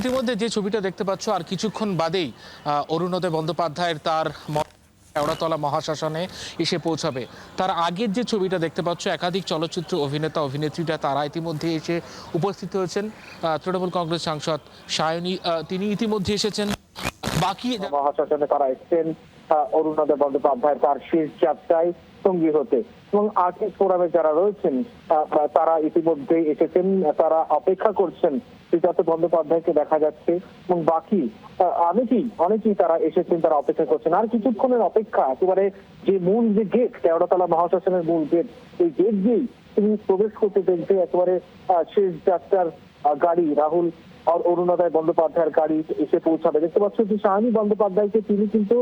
ইতিমধ্যে যে ছবিটা দেখতে পাচ্ছ আর কিছুক্ষণ বাদেই অরুণোদয় বন্দ্যোপাধ্যায়ের তার কেওড়াতলা মহাশ্মশানে এসে পৌঁছাবে। তার আগের যে ছবিটা দেখতে পাচ্ছ একাধিক চলচ্চিত্র অভিনেতা অভিনেত্রীরা তারা ইতিমধ্যে এসে উপস্থিত হয়েছেন। তৃণমূল কংগ্রেস সাংসদ সায়নী তিনি ইতিমধ্যে এসেছেন। বাকি মহাশ্মশানে তারা এসেছেন অরুণোদয় বন্দ্যোপাধ্যায়ের তার শেষ যাত্রায় সঙ্গী হতে, এবং আর্টিস্ট ফোরামে যারা রয়েছেন তারা ইতিমধ্যে এসেছেন। তারা অপেক্ষা করছেন শ্রীজাত বন্দ্যোপাধ্যায়কে দেখা যাচ্ছে, এবং বাকি অনেকেই তারা এসেছেন, তারা অপেক্ষা করছেন। আর কিছুক্ষণের অপেক্ষা, একেবারে যে মূল যে গেট, কেওড়াতলা মহাশ্মশানের মূল গেট, এই গেট দিয়েই তিনি প্রবেশ করতে দেখতে একেবারে শেষ যাত্রার গাড়ি রাহুল আর অরুণোদয় বন্দ্যোপাধ্যায়ের গাড়ি এসে পৌঁছাবে। দেখতে পাচ্ছ যে সায়নী বন্দ্যোপাধ্যায়কে তিনি কিন্তু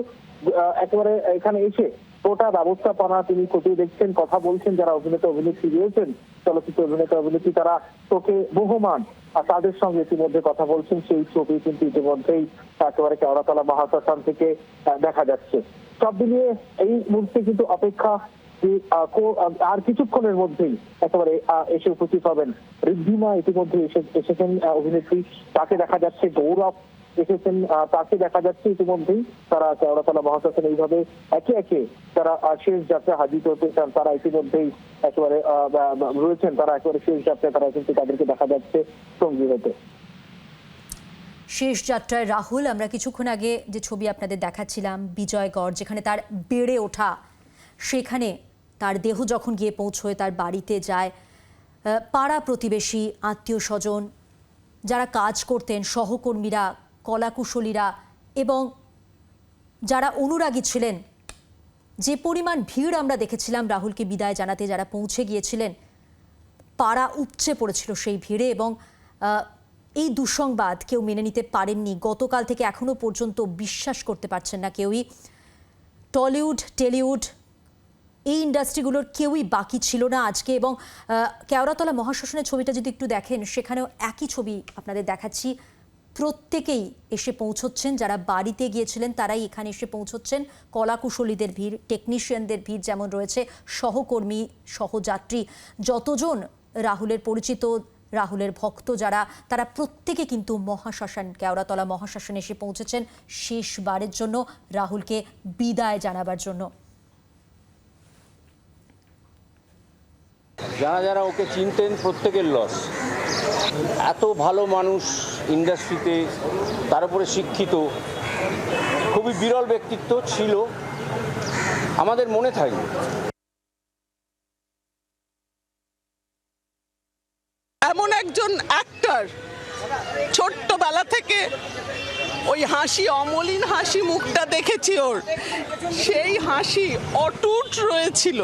একেবারে এখানে এসে গোটা ব্যবস্থাপনা তিনি খতিয়ে দেখছেন, কথা বলছেন। যারা অভিনেতা অভিনেত্রী রয়েছেন, চলচ্চিত্র অভিনেতা অভিনেত্রী, তারা চোখে বহমান আর তাদের সঙ্গে ইতিমধ্যে কথা বলছেন। সেই ছবি কিন্তু ইতিমধ্যেই একেবারে কেওড়াতলা মহাশ্মশান থেকে দেখা যাচ্ছে। সব মিলিয়ে এই মুহূর্তে কিন্তু অপেক্ষা আর কিছুক্ষণের মধ্যেই একেবারে এসে উপস্থিত হবেন। ঋদ্ধিমা ইতিমধ্যে এসেছেন অভিনেত্রী, তাকে দেখা যাচ্ছে। গৌরব এসেছেন, তাকে দেখা যাচ্ছে ইতিমধ্যেই। তারা কেওড়াতলা মহাশ্মশানে এইভাবে একে একে যারা শেষ যাত্রায় হাজির হতে চান তারা ইতিমধ্যেই একেবারে রয়েছেন। তারা একেবারে শেষ যাত্রায় তারা কিন্তু তাদেরকে দেখা যাচ্ছে সঙ্গী হতে। শেষ যাত্রায় রাহুল, আমরা কিছুক্ষণ আগে যে ছবি আপনাদের দেখাচ্ছিলাম বিজয়গড়, যেখানে তার বেড়ে ওঠা, সেখানে তার দেহ যখন গিয়ে পৌঁছয়, তার বাড়িতে যায় পাড়া প্রতিবেশী, আত্মীয় স্বজন, যারা কাজ করতেন, সহকর্মীরা, কলাকুশলীরা এবং যারা অনুরাগী ছিলেন। যে পরিমাণ ভিড় আমরা দেখেছিলাম রাহুলকে বিদায় জানাতে যারা পৌঁছে গিয়েছিলেন, পাড়া উপচে পড়েছিল সেই ভিড়ে। এবং এই দুঃসংবাদ কেউ মেনে নিতে পারেননি। গতকাল থেকে এখনো পর্যন্ত বিশ্বাস করতে পারছেন না কেউই। টলিউড, টেলিউড, এই ইন্ডাস্ট্রিগুলোর কেউই বাকি ছিল না আজকে। এবং কেওড়াতলা মহাশ্মশানের ছবিটা যদি একটু দেখেন, সেখানেও একই ছবি আপনাদের দেখাচ্ছি। প্রত্যেকেই এসে পৌঁছচ্ছেন, যারা বাড়িতে গিয়েছিলেন তারাই এখানে এসে পৌঁছচ্ছেন। কলাকুশলীদের ভিড়, টেকনিশিয়ানদের ভিড় যেমন রয়েছে, সহকর্মী, সহযাত্রী, যতজন রাহুলের পরিচিত, রাহুলের ভক্ত যারা, তারা প্রত্যেকে কিন্তু মহাশ্মশান, কেওড়াতলা মহাশ্মশানে এসে পৌঁছেছেন শেষবারের জন্য, রাহুলকে বিদায় জানাবার জন্য। যারা যারা ওকে চিনতেন প্রত্যেকের লস। এত ভালো মানুষ ইন্ডাস্ট্রিতে, তার উপরে শিক্ষিত, খুবই বিরল ব্যক্তিত্ব ছিল, আমাদের মনে থাকবে। এমন একজন অ্যাক্টর, ছোট্টবেলা থেকে ওই হাসি, অমলিন হাসি মুখটা দেখেছি ওর, সেই হাসি অটুট রয়েছিল।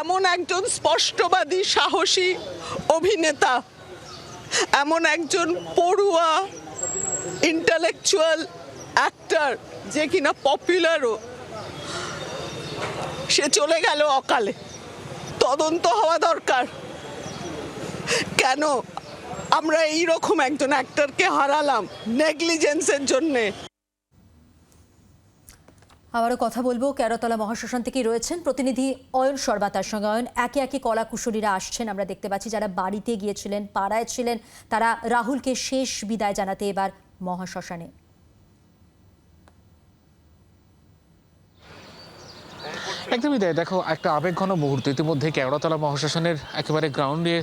এমন একজন স্পষ্টবাদী, সাহসী অভিনেতা, এমন একজন পড়ুয়া ইন্টালেকচুয়াল অ্যাক্টর যে কিনা পপুলারও, সে চলে গেল অকালে। তদন্ত হওয়া দরকার, কেন আমরা এইরকম একজন অ্যাক্টরকে হারালাম নেগলিজেন্সের জন্যে। আবারও কথা বলবো, কেওড়াতলা মহাশ্মশান থেকেই রয়েছেন প্রতিনিধি অয়ন শর্মা। তার সঙ্গে অয়ন, একে একে কলাকুশলীরা আসছেন, আমরা দেখতে পাচ্ছি যারা বাড়িতে গিয়েছিলেন, পাড়ায় ছিলেন, তারা রাহুলকে শেষ বিদায় জানাতে এবার মহাশ্মশানে। একদমই তাই। দেখো, একটা আবেগঘন মুহূর্ত ইতিমধ্যে কেওড়াতলা মহাশ্মশানের একেবারে গ্রাউন্ডে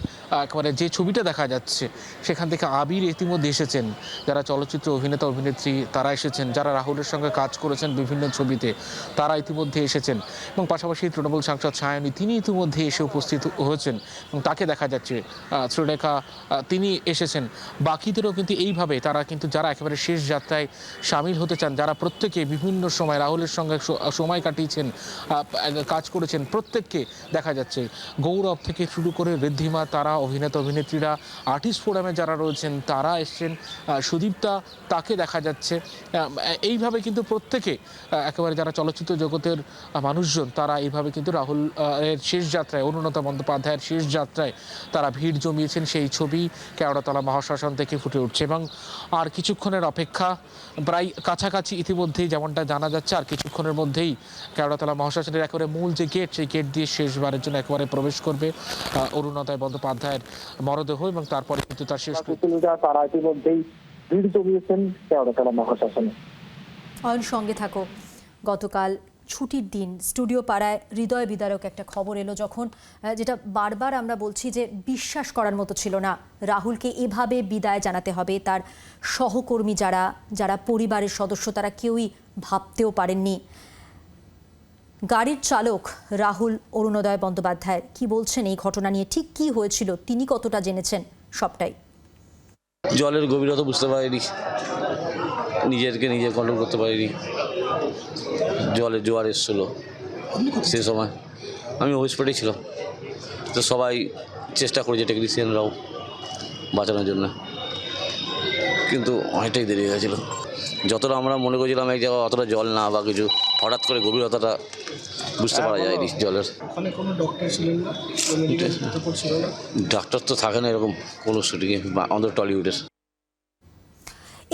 একেবারে যে ছবিটা দেখা যাচ্ছে, সেখান থেকে আবির ইতিমধ্যে এসেছেন। যারা চলচ্চিত্র অভিনেতা অভিনেত্রী তারা এসেছেন, যারা রাহুলের সঙ্গে কাজ করেছেন বিভিন্ন ছবিতে তারা ইতিমধ্যে এসেছেন, এবং পাশাপাশি তৃণমূল সাংসদ সায়নী তিনি ইতিমধ্যে এসে উপস্থিত হয়েছেন এবং তাকে দেখা যাচ্ছে। শ্রীলেখা তিনি এসেছেন। বাকিদেরও কিন্তু এইভাবে তারা কিন্তু যারা একেবারে শেষ যাত্রায় সামিল হতে চান, যারা প্রত্যেকে বিভিন্ন সময় রাহুলের সঙ্গে সময় কাটিয়েছেন, কাজ করেছেন, প্রত্যেককে দেখা যাচ্ছে। গৌরব থেকে শুরু করে ঋদ্ধিমা, তারা অভিনেতা অভিনেত্রীরা, আর্টিস্ট ফোরামে যারা রয়েছেন তারা এসছেন, সুদীপ্তা তাকে দেখা যাচ্ছে। এইভাবে কিন্তু প্রত্যেকে একেবারে যারা চলচ্চিত্র জগতের মানুষজন তারা এইভাবে কিন্তু রাহুল এর শেষ যাত্রায়, অরুণোদয় বন্দ্যোপাধ্যায়ের শেষ যাত্রায় তারা ভিড় জমিয়েছেন। সেই ছবি কেওড়াতলা মহাশ্মশান থেকে ফুটে উঠছে এবং আর কিছুক্ষণের অপেক্ষা, প্রায় কাছাকাছি ইতিমধ্যেই যেমনটা জানা যাচ্ছে। আর কিছুক্ষণের মধ্যেই কেওড়াতলা মহাশ্মশানের একেবারে মূল যে গেট, সেই গেট দিয়ে শেষবারের জন্য একেবারে প্রবেশ করবে অরুণোদয় বন্দ্যোপাধ্যায়। বন্দ্যোপাধ্যায়ের মরদেহ এবং তারপরে কিন্তু তার শেষ তারা ইতিমধ্যেই ভিড় জমিয়েছেন কেওড়াতলা মহাশ্মশানে। অয়ন সঙ্গে থাকো। গতকাল ছুটির দিন স্টুডিও পাড়ায় হৃদয় বিদারক একটা খবর এলো, যখন যেটা বারবার আমরা বলছি যে বিশ্বাস করার মতো ছিল না। রাহুলকে এভাবে বিদায় জানাতে হবে, তার সহকর্মী যারা পরিবারের সদস্য তারা কেউই ভাবতেও পারেননি। গাড়ির চালক রাহুল অরুণোদয় বন্দ্যোপাধ্যায় কি বলছেন এই ঘটনা নিয়ে, ঠিক কি হয়েছিল, তিনি কতটা জেনেছেন, সবটাই। জলের গভীরতা বুঝতে পারিনি, নিজেকে নিজে কন্ট্রোল করতে পারিনি। জলে জোয়ার এসেছিলো সে সময়, আমি হসপিটালে ছিলাম। তো সবাই চেষ্টা করেছে, টেকনিশিয়ানরাও বাঁচানোর জন্য, কিন্তু অনেকটাই দেরি হয়ে গেছিলো। যতটা আমরা মনে করছিলাম এক জায়গায় অতটা জল না বা কিছু, হঠাৎ করে গভীরতাটা বুঝতে পারা যায়নি জলের। ডাক্তার তো থাকে না এরকম কোনো শুটিংয়ে, আমাদের টলিউডের।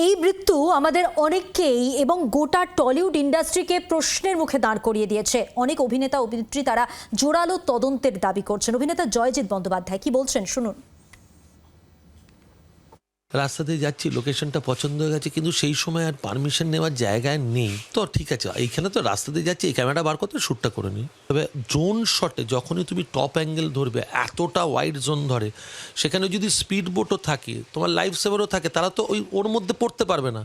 এই মৃত্যু আমাদের অনেককেই এবং গোটা টলিউড ইন্ডাস্ট্রিকে প্রশ্নের মুখে দাঁড় করিয়ে দিয়েছে। অনেক অভিনেতা অভিনেত্রী তারা জোরালো তদন্তের দাবি করছেন। অভিনেতা জয়জিৎ বন্দ্যোপাধ্যায় কি বলছেন শুনুন। রাস্তা দিয়ে যাচ্ছি, লোকেশনটা পছন্দ হয়ে গেছে, কিন্তু সেই সময় আর পারমিশন নেওয়ার জায়গায় নেই। তো ঠিক আছে, এইখানে তো রাস্তা দিয়ে যাচ্ছি, এই ক্যামেরাটা বার করতে শ্যুটটা করে নিই। তবে জোন শটে যখনই তুমি টপ অ্যাঙ্গেল ধরবে, এতটা ওয়াইড জোন ধরে, সেখানে যদি স্পিড বোটও থাকে, তোমার লাইফ সেভারও থাকে, তারা তো ওর মধ্যে পড়তে পারবে না।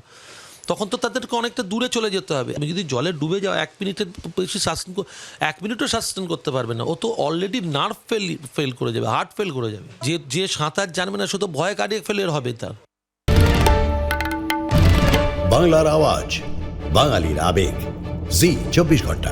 তখন তো তাদেরকে অনেকটা দূরে চলে যেতে হবে। আমি যদি জলে ডুবে যাও 1 মিনিটের বেশি সাস্টেন, 1 মিনিটও সাস্টেন করতে পারবে না। ও তো অলরেডি নার্ভ ফেল করে যাবে, হার্ট ফেল করে যাবে। যে সাঁতার জানবে না, সে তো ভয় কাটিয়ে ফেলের হবে তার। বাংলার আওয়াজ, বাঙালির আবেগ, জি 24 ঘন্টা।